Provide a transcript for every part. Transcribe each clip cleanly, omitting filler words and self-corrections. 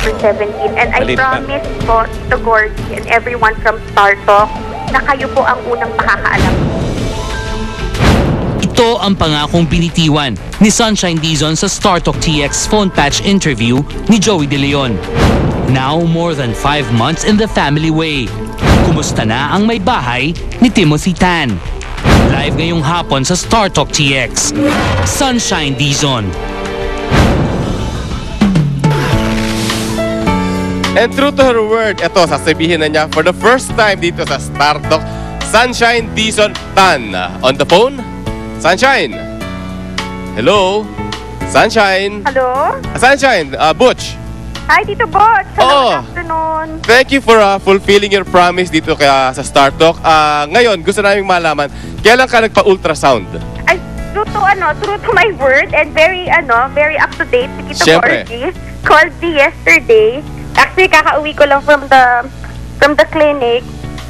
September 17. And I Malinaw. promise po to Gorgie and everyone from Star Talk na kayo po ang unang makakaalam. Ito ang pangakong binitiwan ni Sunshine Dizon sa Star Talk TX phone patch interview ni Joey De Leon. Now more than 5 months in the family way. Kumusta na ang may bahay ni Timothy Tan? Live ngayong hapon sa Star Talk TX. Sunshine Dizon. And true to her word, ito, sasabihin na niya for the first time dito sa Star Talk, Sunshine Dizon Tan. On the phone? Sunshine? Hello? Sunshine? Hello? Sunshine, Butch. Hi, Tito Bot. Oo. Good afternoon. Thank you for fulfilling your promise dito kaya sa Star Talk. Ngayon, gusto namin malaman, kailan ka nagpa-ultrasound? Ay, true to my word and very up to date si Tito Siyempre. Gorgie. Called me yesterday. Actually, kakauwi ko lang from the clinic.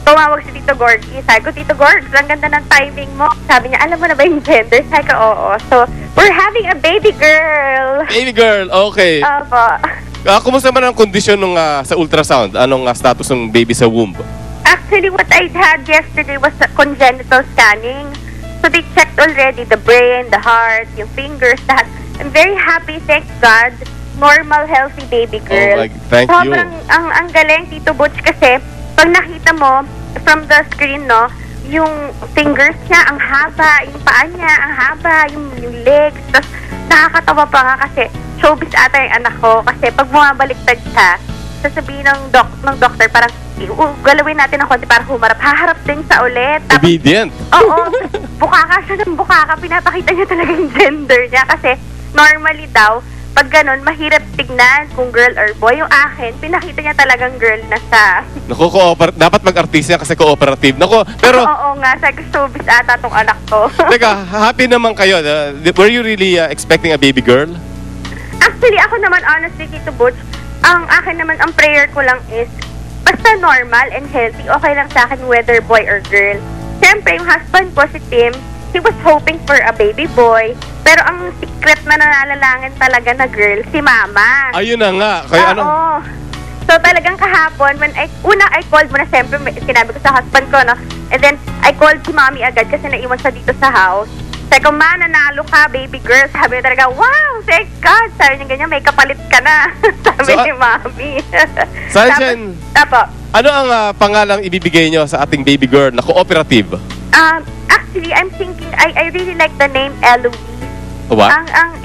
Tumawag si Tito Gorgie. Sabi ko, Tito Gorgie, ang ganda ng timing mo. Sabi niya, alam mo na ba yung gender? Sabi ko, oo. So, we're having a baby girl. Baby girl, okay. Opo. Kumusta man ang kondisyon nung sa ultrasound? Anong status ng baby sa womb? Actually, what I had yesterday was a congenital scanning. So, they checked already the brain, the heart, yung fingers, lahat. I'm very happy, thank God. Normal, healthy baby girl. Thank you. Sobrang ang galing, Tito Butch, kasi pag nakita mo from the screen, no, yung fingers niya, ang haba, yung paa niya, ang haba, yung legs. Tapos, nakakatawa pa nga kasi showbiz ata yung anak ko. Kasi pag bumabaliktad siya, sasabihin ng doctor, parang, galawin natin ng konti para humarap. Haharap din sa ulit. Tapos, Obedient. oo, bukaka siya ng bukaka. Pinapakita niya talaga yung gender niya. Kasi, normally daw, pag ganun, mahirap tignan kung girl or boy. Yung akin, pinakita niya talagang girl na siya. Naku, dapat mag-artista kasi cooperative. Naku, pero... Oo nga, sa showbiz ata tong anak ko. Teka, happy naman kayo. Were you really expecting a baby girl? Actually, ako naman, honestly, Tito Butch, ang akin naman, ang prayer ko lang is, basta normal and healthy, okay lang sa akin whether boy or girl. Siyempre, yung husband ko, si Tim, he was hoping for a baby boy, pero ang secret na nalalalangan talaga na girl, si Mama. Ayun na nga. Kaya ano? Oo. So, talagang kahapon, when I called mo na, siyempre, sinabi ko sa husband ko, no? And then, I called si Mommy agad kasi naiwan siya dito sa house. Sabi ko, Ma, nanalo ka, baby girl. Sabi niya talaga, wow, thank God. Sabi niya ganyan, may kapalit ka na. Sabi ni Mommy. Sunshine, Tapos, ano ang pangalang ibibigay nyo sa ating baby girl na cooperative? actually, I'm thinking, I really like the name Eloise. What?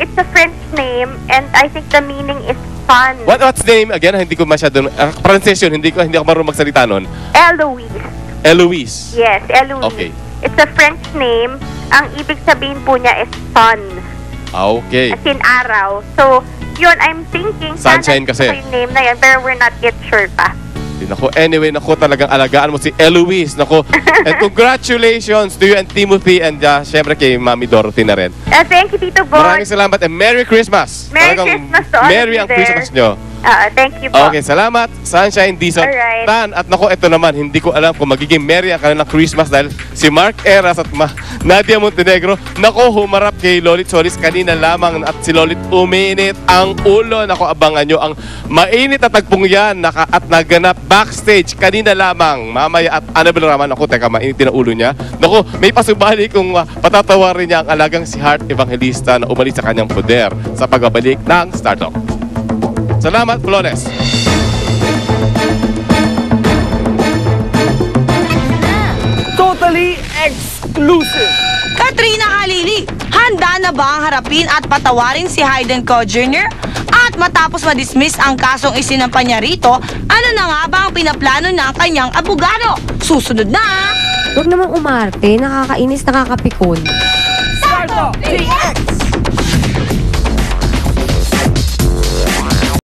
It's a French name, and I think the meaning is fun. What's the name again? Hindi ko masyado... pronunciation, hindi ako marunong magsalita nun. Eloise. Eloise. Yes, Eloise. Okay. It's a French name. Ang ibig sabihin po niya is sun. Okay. As in araw. So, yun, I'm thinking, Sunshine kasi. Sana yung name na yan, pero we're not yet sure pa. Naku, anyway, naku, talagang alagaan mo si Eloise. Naku, and congratulations to you and Timothy and syempre kay Mami Dorothy na rin. Thank you, Tito Boy. Maraming salamat and Merry Christmas. Merry Talagang Christmas to all of Merry you ang there. Christmas nyo. Thank you po. Okay, salamat. Sunshine Dizon Alright. Tan. At naku, ito naman, hindi ko alam kung magiging merry ang kanilang Christmas dahil si Mark Eras at Nadia Montenegro, naku, humarap kay Lolit Solis kanina lamang at si Lolit uminit ang ulo. Naku, abangan nyo ang mainit at tagpong yan at naganap backstage kanina lamang. Mamaya at Annabel Raman, naku, teka, mainitin ang ulo niya. Naku, may pasubali kung patatawarin niya ang alagang si Heart Evangelista na umalis sa kanyang poder sa pagbabalik ng Star Talk. Salamat, Flores. Totally exclusive. Katrina Halili, handa na ba ang harapin at patawarin si Hayden Co. Jr.? At matapos madismiss ang kasong isinampa niya rito, ano na nga ba ang pinaplano ng kanyang abogado? Susunod na! Huwag namang umarte, nakakainis, nakakapikon. Star Talk TX!